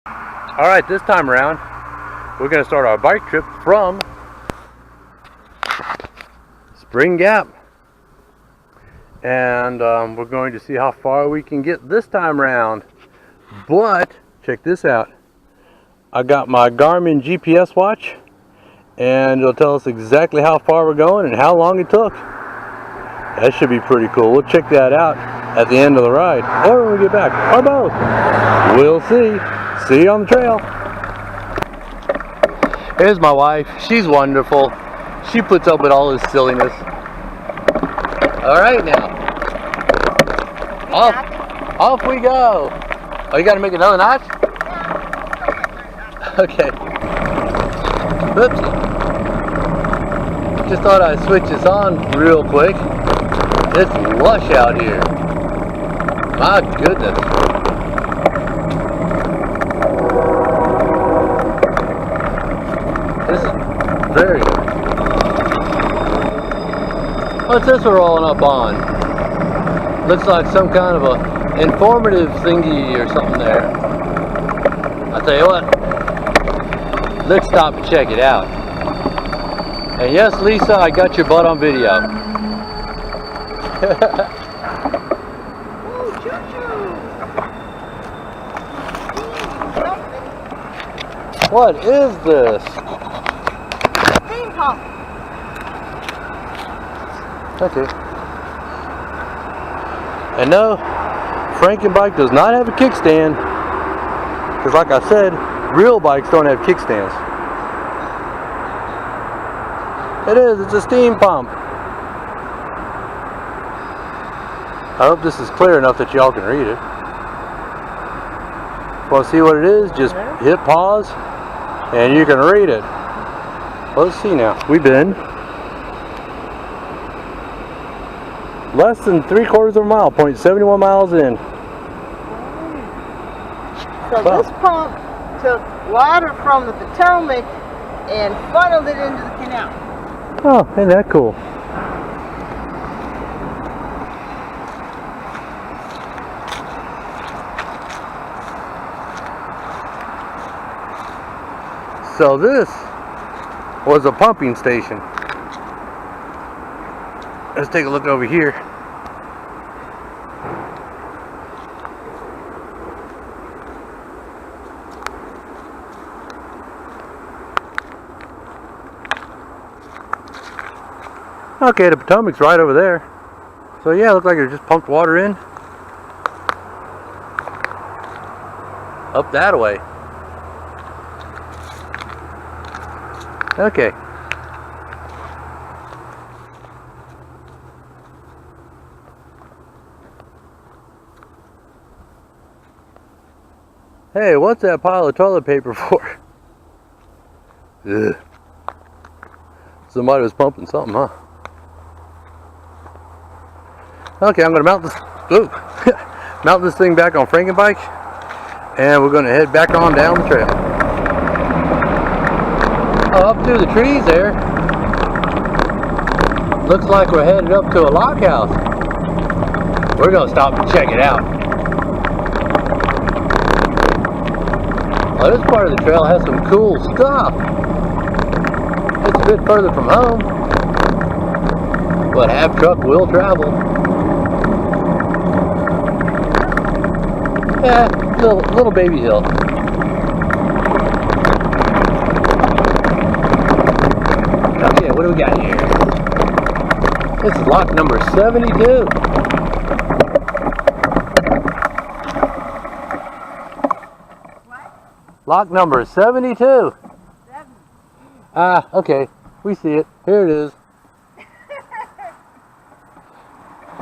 Alright, this time around, we're going to start our bike trip from Spring Gap. And we're going to see how far we can get this time around. But, check this out. I got my Garmin GPS watch, and it'll tell us exactly how far we're going and how long it took. That should be pretty cool. We'll check that out at the end of the ride, or when we get back, or both. We'll see. See you on the trail. Here's my wife. She's wonderful. She puts up with all this silliness. Alright now. Off we go. Oh, you gotta make another notch? Okay. Oops. Just thought I'd switch this on real quick. It's lush out here. My goodness. This is very good. What's this we're rolling up on? Looks like some kind of a informative thingy or something there. I'll tell you what. Let's stop and check it out. And yes, Lisa, I got your butt on video. Ooh, choo-choo. What is this? Steam pump. Okay. And no, Frankenbike does not have a kickstand. Because like I said, real bikes don't have kickstands. It is, it's a steam pump. I hope this is clear enough that y'all can read it. Want to see what it is? Just hit pause and you can read it. Let's see now. We've been less than 3/4 of a mile, 0.71 miles in. So Wow. this pump took water from the Potomac and funneled it into the canal. Oh, ain't that cool? So this was a pumping station. Let's take a look over here. Okay, the Potomac's right over there. So yeah, it looked like it just pumped water in. Up that way. Okay. Hey, what's that pile of toilet paper for? Ugh. Somebody was pumping something, huh? Okay, I'm gonna mount this. Ooh, mount this thing back on Frankenbike, and we're gonna head back on down the trail. Oh, up through the trees there. Looks like we're headed up to a lock house. We're gonna stop and check it out. Well, this part of the trail has some cool stuff. It's a bit further from home, but half truck will travel. Yeah, little baby hill. Okay, what do we got here? This is lock number 72. What? Lock number 72. 7. Ah, okay. We see it. Here it is.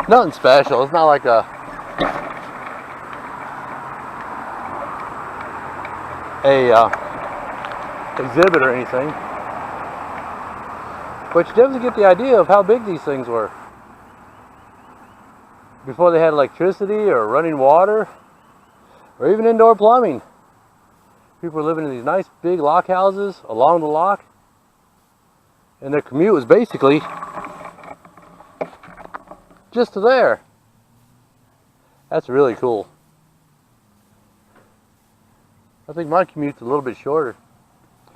Nothing special. It's not like a exhibit or anything. But you definitely get the idea of how big these things were. Before they had electricity or running water or even indoor plumbing. People were living in these nice big lock houses along the lock. And their commute was basically just to there. That's really cool. I think my commute's a little bit shorter.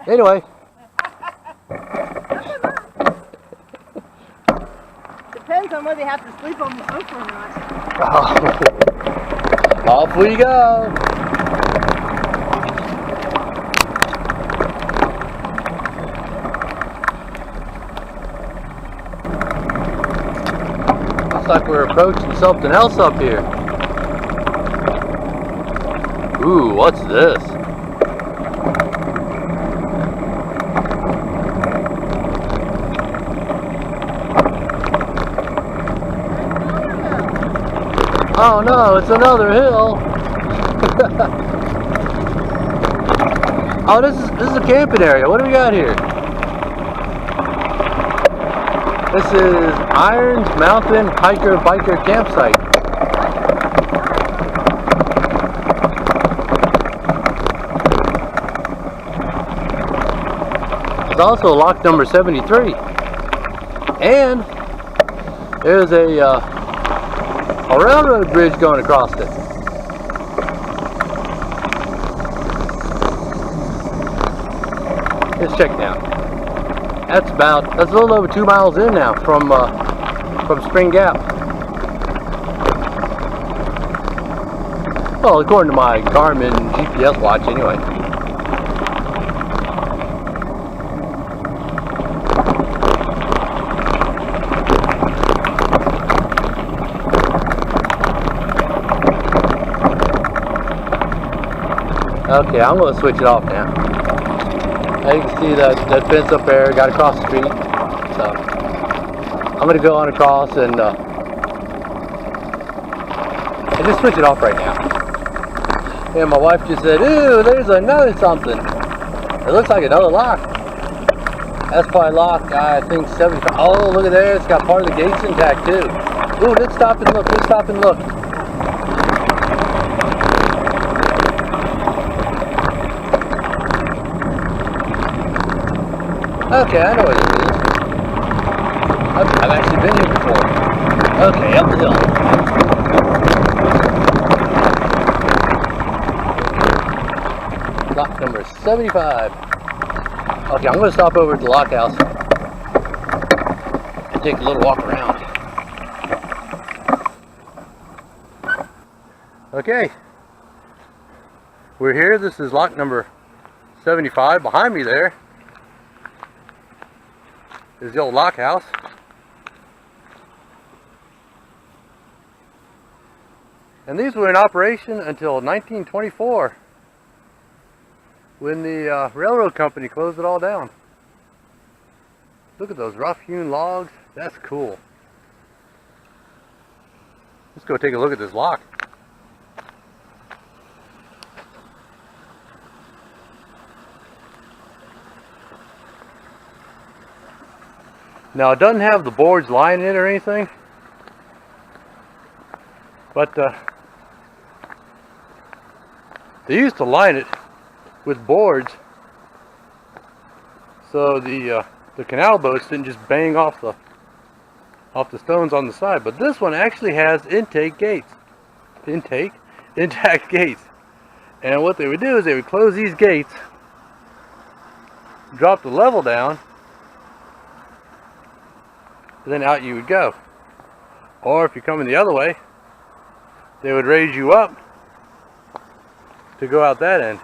Anyway. Depends on whether you have to sleep on the sofa or not. Off we go. Looks like we're approaching something else up here. Ooh, what's this? Oh no, it's another hill. Oh, this is a camping area. What do we got here? This is Irons Mountain Hiker Biker Campsite. There's also lock number 73. And there's a railroad bridge going across it. Let's check now. That's a little over 2 miles in now from Spring Gap. Well, according to my Garmin GPS watch anyway. Okay, I'm going to switch it off now. Now you can see that fence up there, got across the street. So I'm going to go on across and just switch it off right now. And my wife just said, "Ooh, there's another something. It looks like another lock." That's probably lock, I think 75. Oh, look at there, it's got part of the gates intact too. Ooh, let's stop and look, let's stop and look. Okay, I know what it is. I've actually been here before. Okay, up the hill. Lock number 75. Okay, I'm going to stop over at the lock house and take a little walk around. Okay. We're here. This is lock number 75. Behind me there is the old lock house. And these were in operation until 1924 when the railroad company closed it all down. Look at those rough hewn logs. That's cool. Let's go take a look at this lock. Now it doesn't have the boards lying in it or anything, but they used to line it with boards so the canal boats didn't just bang off the stones on the side. But this one actually has intact gates, and what they would do is they would close these gates, drop the level down, and then out you would go. Or if you're coming the other way, they would raise you up to go out that end.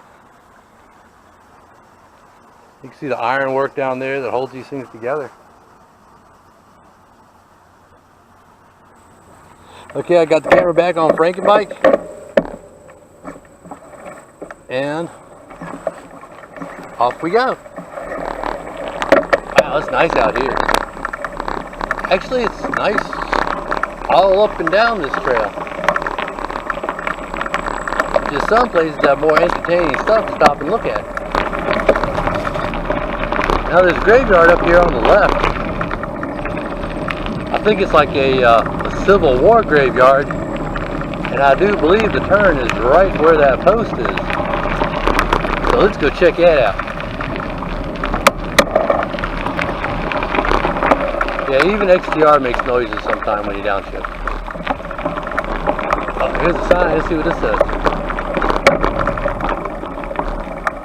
You can see the iron work down there that holds these things together. Okay, I got the camera back on Frankenbike, and off we go. Wow, it's nice out here. Actually, it's nice all up and down this trail. Just some places have more entertaining stuff to stop and look at. Now there's a graveyard up here on the left. I think it's like a Civil War graveyard, and I do believe the turn is right where that post is. So let's go check that out. Yeah, even XTR makes noises sometime when you downshift. Oh, here's a sign. Let's see what this says.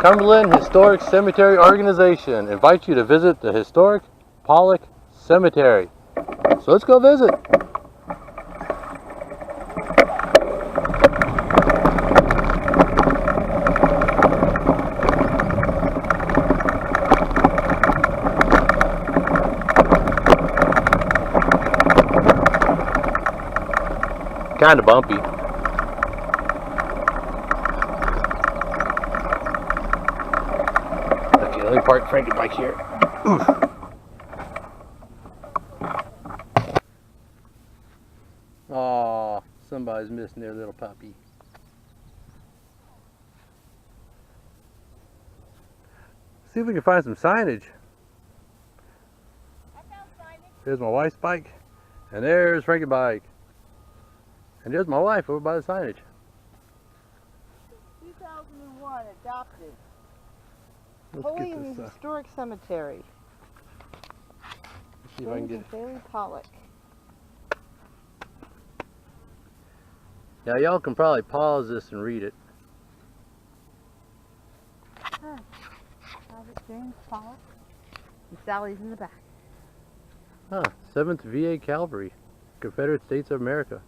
Cumberland Historic Cemetery Organization invites you to visit the historic Pollock Cemetery. So let's go visit. Kind of bumpy. Okay, let me park Frankie's bike here. Oof. Aw, somebody's missing their little puppy. See if we can find some signage. I found signage. There's my wife's bike, and there's Frankie's bike. And there's my wife over by the signage. 2001, adopted. Let's Holy get in this. the Historic Cemetery. See if I can get it. Bailey Pollock. Now y'all can probably pause this and read it. Private James Pollock. And Sally's in the back. Huh, 7th VA Cavalry, Confederate States of America.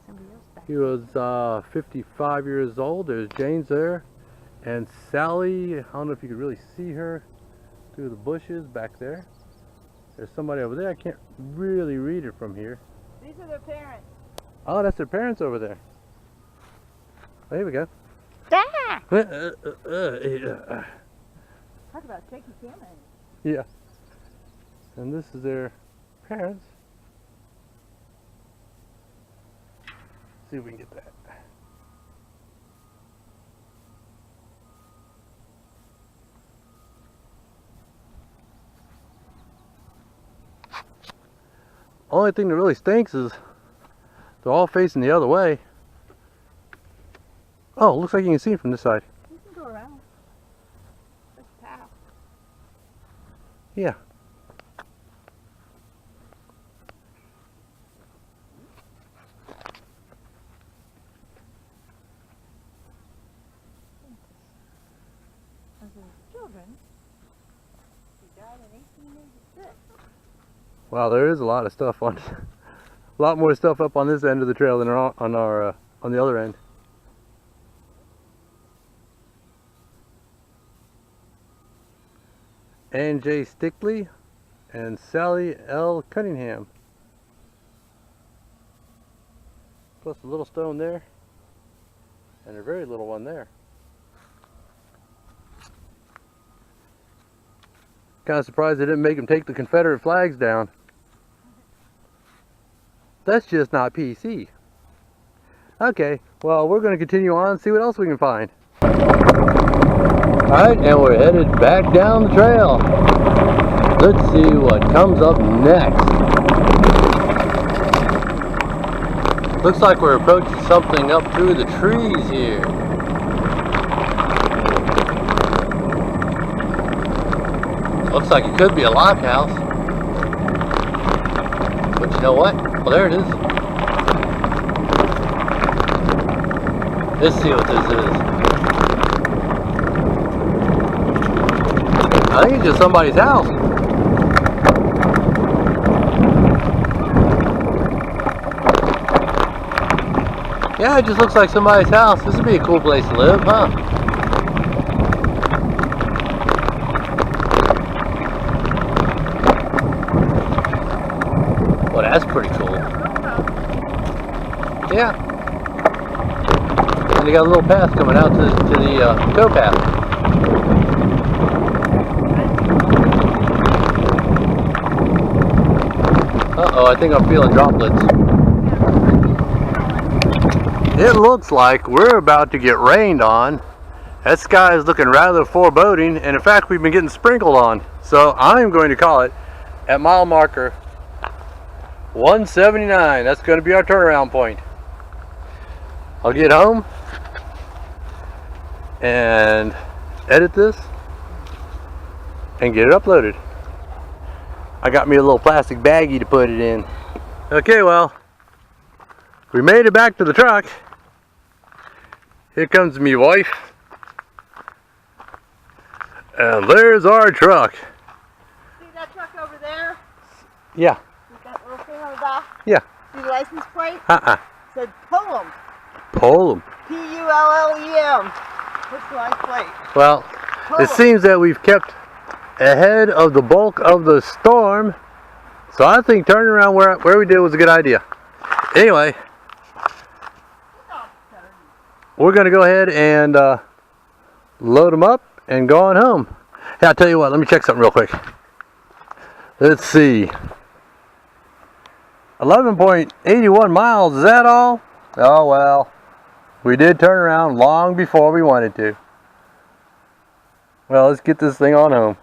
Somebody else back. He was 55 years old. There's James there. And Sally, I don't know if you can really see her through the bushes back there. There's somebody over there. I can't really read it from here. These are their parents. Oh, that's their parents over there. Oh, here we go. Ah! Yeah. Talk about shaky camera. Yeah. And this is their parents. See if we can get that. Only thing that really stinks is they're all facing the other way. Oh, looks like you can see it from this side. You can go around. There's a path. Yeah. As children, he died in 1886. Wow, there is a lot of stuff on, a lot more stuff up on this end of the trail than on the other end. Ann J. Stickley and Sally L. Cunningham. Plus a little stone there and a very little one there. Kind of surprised they didn't make them take the Confederate flags down. That's just not PC. Okay, well, we're going to continue on and see what else we can find. Alright, and we're headed back down the trail. Let's see what comes up next. Looks like we're approaching something up through the trees here. Looks like it could be a lock house. But you know what? Well, there it is. Let's see what this is. I think it's just somebody's house. Yeah, it just looks like somebody's house. This would be a cool place to live, huh? Well, that's pretty cool. Yeah. And they got a little path coming out to the tow path. Uh-oh, I think I'm feeling droplets. It looks like we're about to get rained on. That sky is looking rather foreboding, and in fact we've been getting sprinkled on. So I'm going to call it at mile marker 179. That's going to be our turnaround point. I'll get home and edit this and get it uploaded. I got me a little plastic baggie to put it in. Okay, well, We made it back to the truck. Here comes me wife. And there's our truck. See that truck over there? Yeah. With that little thing on the back? Yeah. See the license plate? Uh-uh. It said Pullum. Pullum. P-U-L-L-E-M. What's the license plate? Well, it seems that we've kept ahead of the bulk of the storm. So I think turning around where we did was a good idea. Anyway, we're going to go ahead and load them up and go on home. Hey, I'll tell you what, let me check something real quick. Let's see. 11.81 miles, is that all? Oh well, we did turn around long before we wanted to. Well, let's get this thing on home.